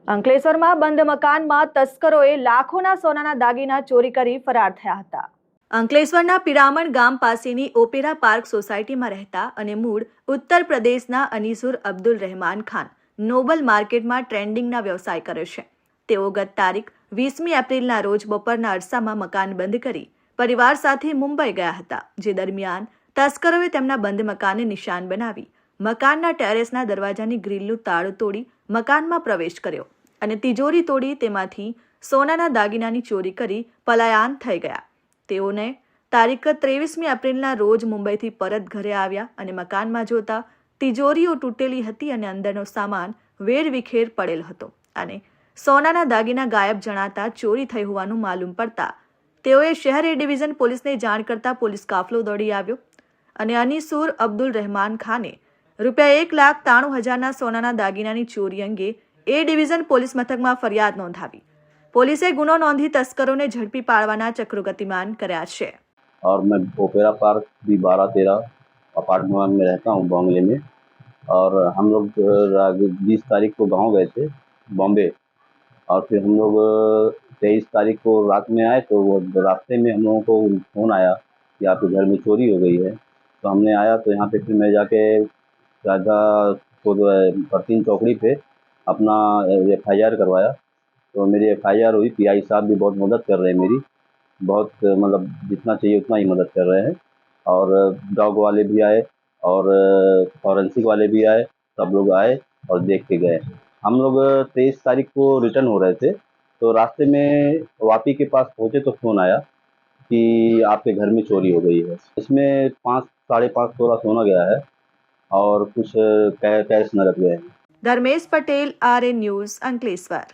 અંકલેશ્વરમાં બંધ મકાનમાં તસ્કરોએ લાખોના સોનાના દાગીના ચોરી કરી ફરાર થયા હતા। અંકલેશ્વરના પિરામણ ગામ પાસેની ઓપેરા પાર્ક સોસાયટીમાં રહેતા અને મૂળ ઉત્તર પ્રદેશના અનીસુર અબ્દુલ રહેમાન ખાન નોબલ માર્કેટમાં ટ્રેન્ડિંગના વ્યવસાય કરે છે। તેઓ ગત તારીખ 20મી એપ્રિલના રોજ બપોરના અરસામાં મકાન બંધ કરી પરિવાર સાથે મુંબઈ ગયા હતા। જે દરમિયાન તસ્કરોએ તેમના બંધ મકાનને નિશાન બનાવી મકાનના ટેરેસના દરવાજાની ગ્રીલનું તાળું તોડી મકાનમાં પ્રવેશ કર્યો અને તિજોરી તોડી તેમાંથી સોનાના દાગીનાની ચોરી કરી પલાયન થઈ ગયા। તેઓને તારીખ 23મી એપ્રિલના રોજ મુંબઈથી પરત ઘરે આવ્યા અને મકાનમાં જોતા તિજોરીઓ તૂટેલી હતી અને અંદરનો સામાન વેરવિખેર પડેલ હતો અને સોનાના દાગીના ગાયબ જણાતા ચોરી થઈ હોવાનું માલુમ પડતા તેઓએ શહેર એ ડિવિઝન પોલીસને જાણ કરતા પોલીસ કાફલો દોડી આવ્યો અને અનીસુર અબ્દુલ રહેમાન ખાને રૂપિયા 1,93,000ના સોનાના દાગીનાની ચોરી અંગે એ ડિવિઝન પોલીસ મથકમાં ફરિયાદ નોંધાવી। પોલીસે ગુનો નોંધી તસ્કરોને ઝડપી પાડવાના ચક્રો ગતિમાન કર્યા છે। और मैं ओपेरा पार्क भी 12-13 अपार्टमेंट में रहता हूँ बॉम्बे में। और हम लोग 20 तारीख को गांव गए थे बॉम्बे, और फिर हम लोग 23 तारीख को रात में आए तो वो रास्ते में हम लोगों को फ़ोन आया कि आपके घर में चोरी हो गई है। तो हमने आया तो यहाँ पे फिर मैं जाके राजा को परतीन चौकड़ी पे अपना FIR करवाया। तो मेरी FIR हुई। PI साहब भी बहुत मदद कर रहे हैं मेरी, बहुत मतलब जितना चाहिए उतना ही मदद कर रहे हैं। और डॉग वाले भी आए और फॉरेंसिक वाले भी आए, सब लोग आए और देख के गए। हम लोग 23 तारीख को रिटर्न हो रहे थे तो रास्ते में वापी के पास पहुँचे तो फ़ोन आया कि आपके घर में चोरी हो गई है। इसमें 5-5.5 तोला सोना गया है और कुछ कैश नगद गए हैं। Dharmesh Patel, RN news, Ankleshwar.